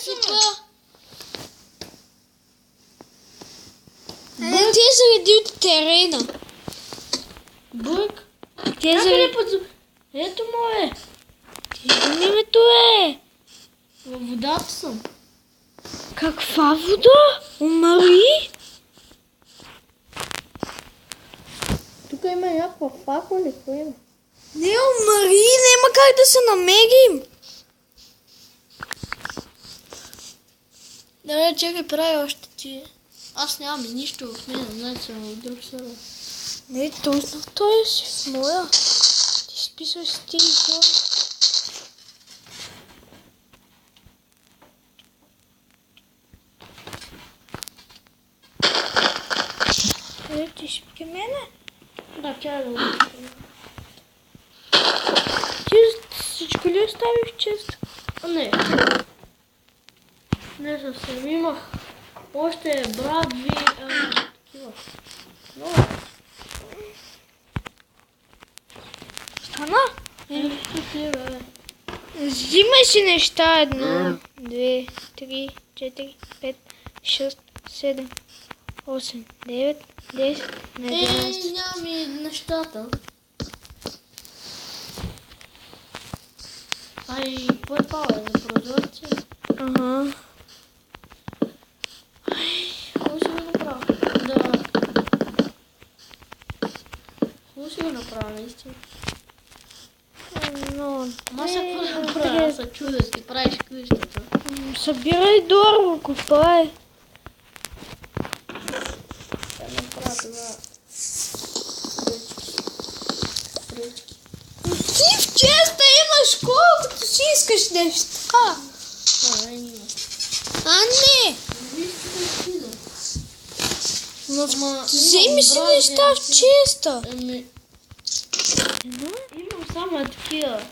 Типа... Ти заради от терена. Бък. Ти Някъде под... Ето му е. Ти за името е. Във водата съм. Каква вода? Умари? Тук има някаква факла ли? Кое има? Не умари, няма как да се намерим. Добре, чакай, прави още ти. Аз нямам нищо в мен, значи съм в друг сервер. Не, точно той си в моя. Ти списваш с тези зони. Ти си при мене? Да, чакай да го. Ти всичко ли остави в чест? Не. Не съвсем. Имах още брадви, такива. Но, Стана? нещо си, бе. Взимай си неща. 1, 2, 3, 4, 5, 6, 7, 8, 9, 10, 11. Нямам и нещата. Ай, какво е това, бе? За прозорци? Ага. Хубаво си го направя. Да. Хубаво си го направя, наистина. Но, Ама сега какво да направя? Аз се чудя, си правиш къщата. събирай дърво, копай. Ще направя това. Пръчки. Ти в честа имаш колкото си искаш неща. Не има. А не! Но Вземи си неща в честа. Имам само такива.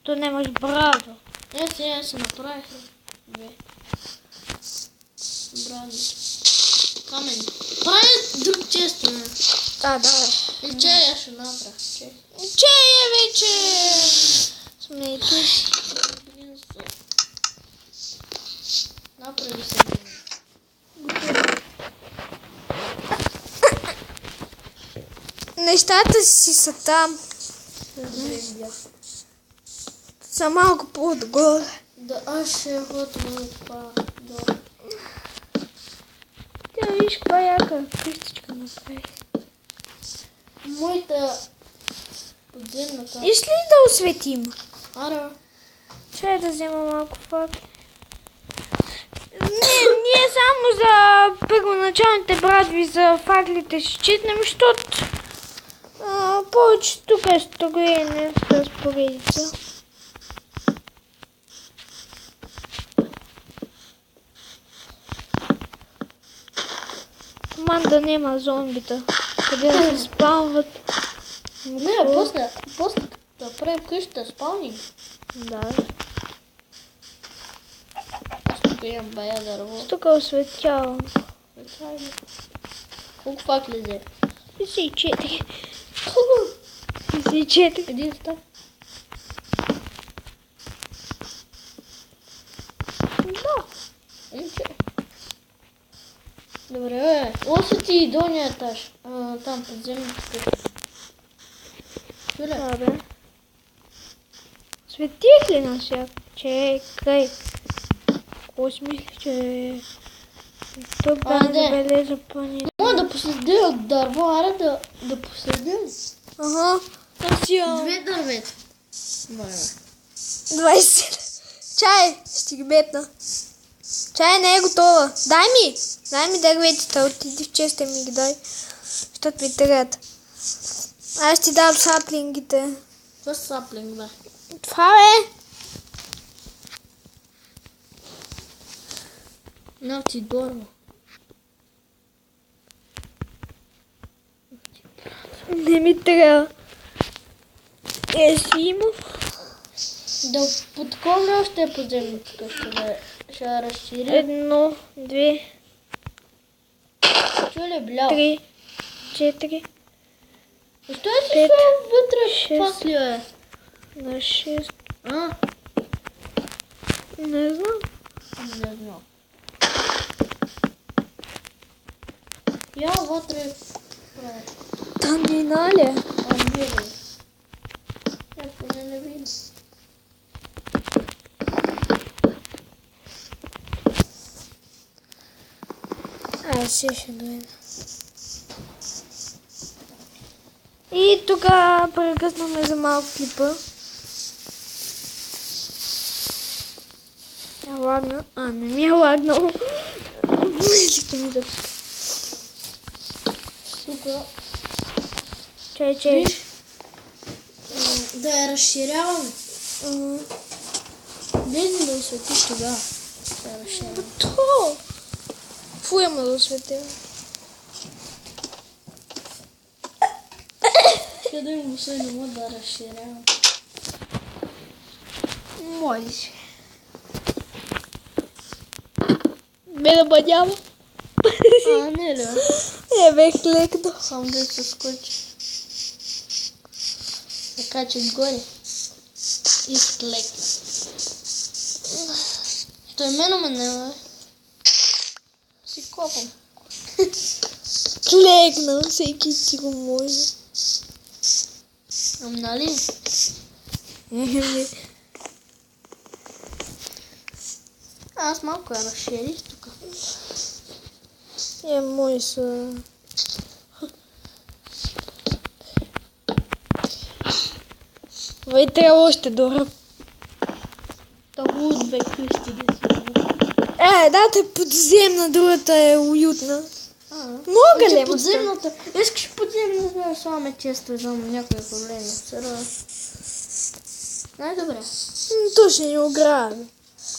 То нямаш брадо. Сега се направих. Две. Брави. Камени. Прави друг често. Да. И чая ще направя. Чея вече сме и тук. Направи се. Нещата си са там. Са малко по-отгоре. Да, аз ще ходя на това. Да. Тя виж каква яка къщичка направи. Моята подземната. Иш ли да осветим? Ара. Чай да взема малко факли. Ние само за първоначалните брадви за факлите ще читнем, защото повече тук е строене с разпоредица. Команда нема зомбита. Къде да се спалват. Не, после да правим къщата спални. Да. Аз тук имам бая дърво. Тук осветявам. Колко пак лезе? 54. 54. Един став. Да. Добре, бе. Освети и долния етаж. Там подземните къщи. Чуля. Да, бе. Светих ли на всяко? Чекай. Какво си мисли, че... Тук да не забележа по-ни. Мога да посъдя от дърво, аре да посъдя. Ага. Аз имам. Две дървета. 20. Чай, ще ги метна. Чай не е готова. Дай ми дърветите, отиди в честа ми ги дай. Защото ми трябват. Аз ти дам саплингите. Това са саплинг, бе. Това е. На ти дърво. Не ми трябва. Си има. Да подколне още подземната къща, да ще я разшири. 1, 2, Чули, блял. 3, 4, Защо е си вътре факли, бе? на 6. А? Не знам. Не знам. Я вътре прави. Там минали. Не видим. Я поне не видим. Сега ще дойда. И тук прекъснахме за малко клипа. Я лагна. Не ми е лагнало. Мислите ми да... Тука. Чай. Да я разширяваме. Влезни да осветиш тогава. Да я разширяваме. То! Фу, има да осветя. Къде му се не мога да разширявам. Можеш. Ме да бъдява. Не ли? Бех лекнал. Само да се скочи. Така че горе. И склекна. Той мене не бе. Си копам. Клекнал, всеки си го може. Нали? Аз малко я разширих тук. Може са... Вътре още дора. Много от две къщи да си. Едната е подземна, другата е уютна. Мога ли? Подземната. Искаш подземната да слагаме често за някои проблеми. Най-добре. То ще ни ограби.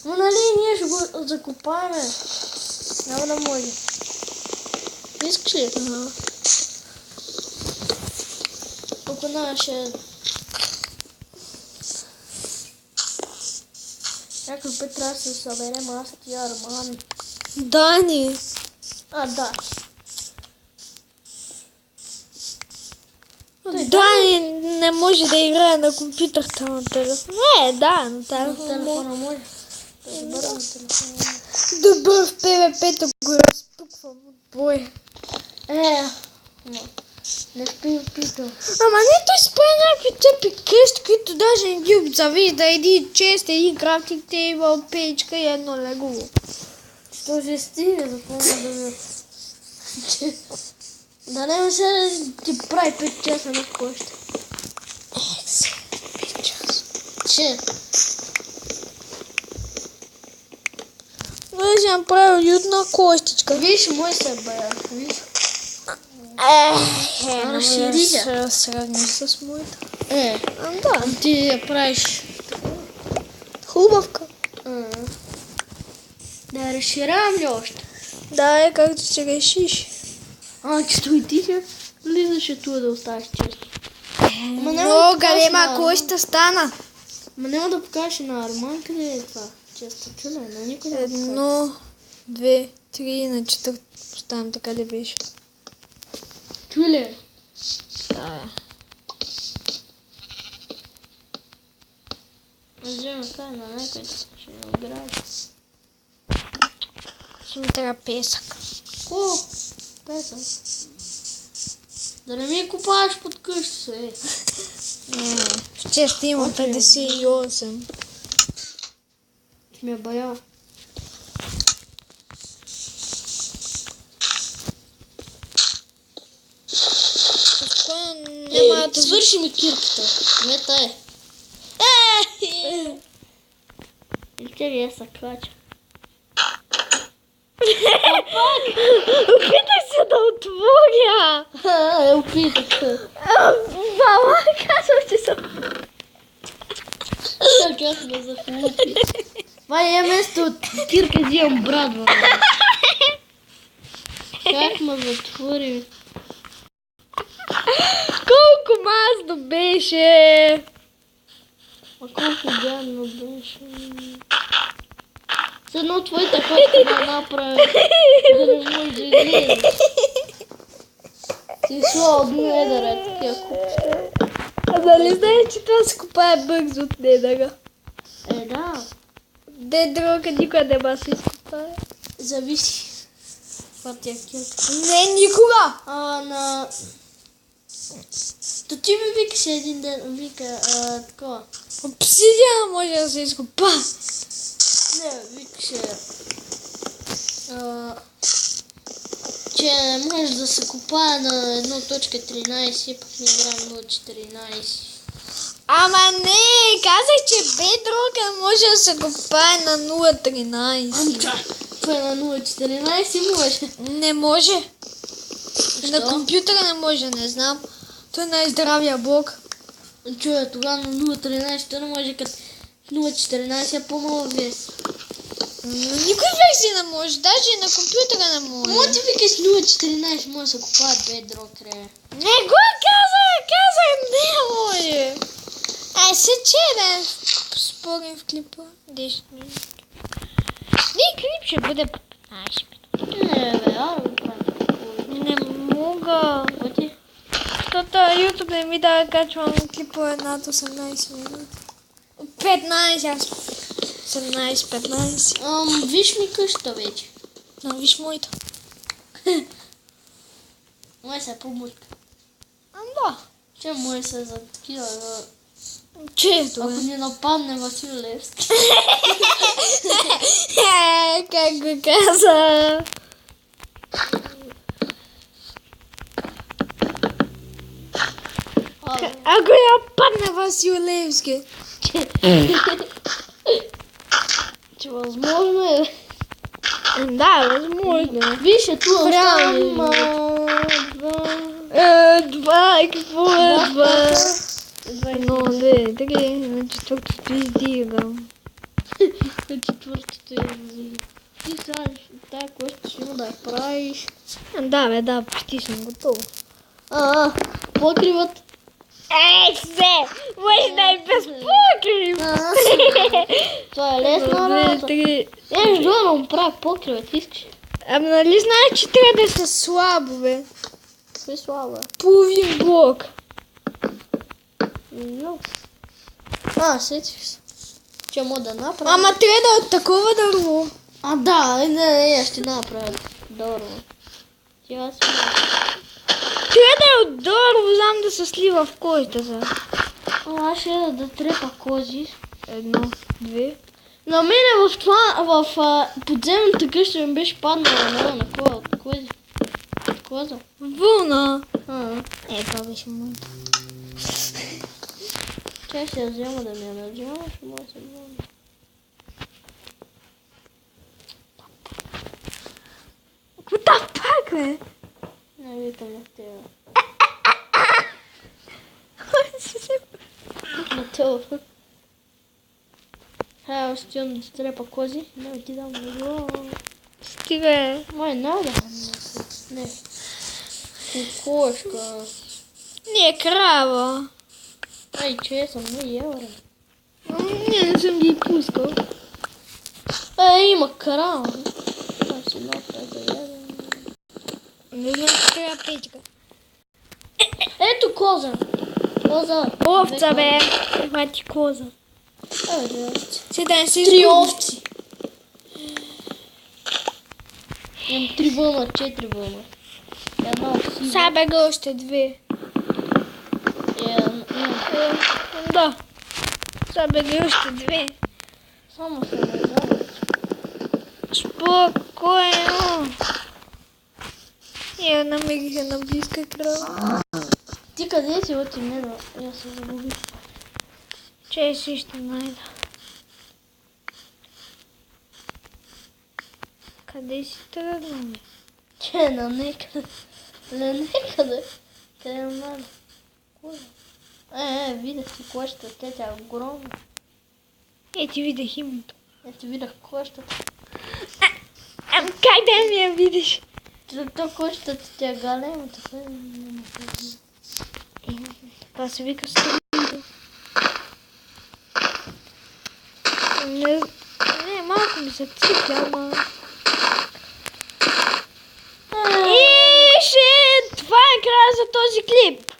Но нали ние ще го закопаваме. Няма да може. Искаш ли? Тук наше... Някой път трябва да се съберем аз и Арман. Дани. Да. Дани не може да играе на компютърта на телефон. Да, на телефон. Телефона може. Добър на телефона. Добър в ПВП-то го разпуквам от боя. Не спи питал. Ама не, той си прави някакви тъпи къщи, които даже не ги обзавижда. Един чест, един крафтинг тейбъл, печка и едно легово. Що ще стига за помня да ме... Да не се да ти прави 5 часа на къща. 5 часа. Че? Но ще направя уютна костичка. Виж, мой се бая. Виж. Разшири се. Сравни с моята. Да. Ти я правиш. Хубавка. Да я разширявам ли още? Да, както се решиш. Че той ти ще влизаше тук да оставиш често. Много голема коща стана. Ма няма да покажеш на Арман къде е това. Често чуля, на никой не покажеш. 1, 2, 3, на 4 поставям, така ли беше? Чуле? Да. Взема кай на някой ще я играе. Ще ми трябва песък. Ко? Песък? Да не ми купаваш под къща се. В чест има 58. Ще ме бая. Няма да свърши ми кирката. Не тая. Ще ли я се клача? Опитай се да отворя! Опитах се. Баба, казвам, че съм... Как да захлупи. Това е место от кирка взимам брадва. Как ме затвори? Колко мазно беше! А колко гадно беше. С едно твоите хотки да направи, да не може да излезе. Ти шла от недъра, такива купчета. А дали знаеш, че това се купае бързо от недъра? Да. Бедрока никога не ма се изкопае. Зависи. Това ти е килка. Не, никога! То ти ми викаше един ден, вика такова. Обсидиана може да се изкопа. Не, викаше, че не може да се копае на 1.13, пък не играем 0.14. Ама не, казах, че Бедрока може да се копае на 0.13. Това на 0.14 може. Не може. Защо? На компютъра не може, не знам. Той е най-здравия блок. Чуя, тогава на 0.13 то не може, като 0.14 е по-нова версия. Никой версия не може, даже и на компютъра не може. Ама ти викаш 0.14 може да се купаят Bedrock, ре. Не го казах, не може. Ай, се че да спорим в клипа 10 минути. Не, клип ще бъде по 15 минути. Не, бе, го правим. Не мога. Оти? Защото YouTube не ми да качвам клипове над 18 минути. 15, аз 17-15. Виж ми къщата вече. Виж моята. Май се по-мутка. Да. Че май се за такива, Чето ако е. ни нападне Васил Левски. Как го каза? Ако я падне Васил Левски. Че възможно е. Да, възможно. Виж, е тук Правилно. Два, какво е два? Едно, две, три, на четвъртото издигам. На четвъртото е. Ти сега тая кошка ще има да я правиш. Да, бе, да, почти съм готова. Покривът. Ей, се! Може да и без покрив! Това е лесна работа. Еш, да му правя покривът, искаш. Ама нали знаеш, че трябва да са слабо, бе? Кой слава? Половин блок. No. Сетих се. Че мога да направя. Ама трябва да е от такова дърво. Да, не, ще направя. Добро. Тя си. Трябва да е от дърво, знам да се слива в кожата за. Аз ще да трепа кози. Едно, две. На мене в това, в подземната къща ми беше паднала на кола от кози. Коза. Вълна. Това беше моята. Чай ще я взема да ми я надземаш, може да се взема. Какво там пак, бе? Не викам на тея. На тея. Аз отивам да стрепа кози. Не отидам на него. Стига. Май надо. Не. Кокошка. Не, крава. Ай, че съм, не евро. Не съм ги пускал. Има крава. Аз си направя да ядем. Не знам, че трябва печка. Ето коза. Коза. Овца, бе. Това ти коза. Две овци. Седай се 3 овци. Имам 3 вълна, 4 вълна. Една овци. Сега бега още две. Да. Сега бега още две. Само се назад. Спокойно. Я намерих една близка крава. Ти къде си оти мен? Я се загубих. Чай си ще найда. Къде си тръгнали? Че на некъде. На некъде. Къде е мама? Кой? Видях си кошата. Тя е огромна. Ти видях името. Ето видях кошата. Как да ми я видиш? То кошата тя е галема. Това се вика стъпида. Не, малко ми се цикля, ама... Това е края за този клип.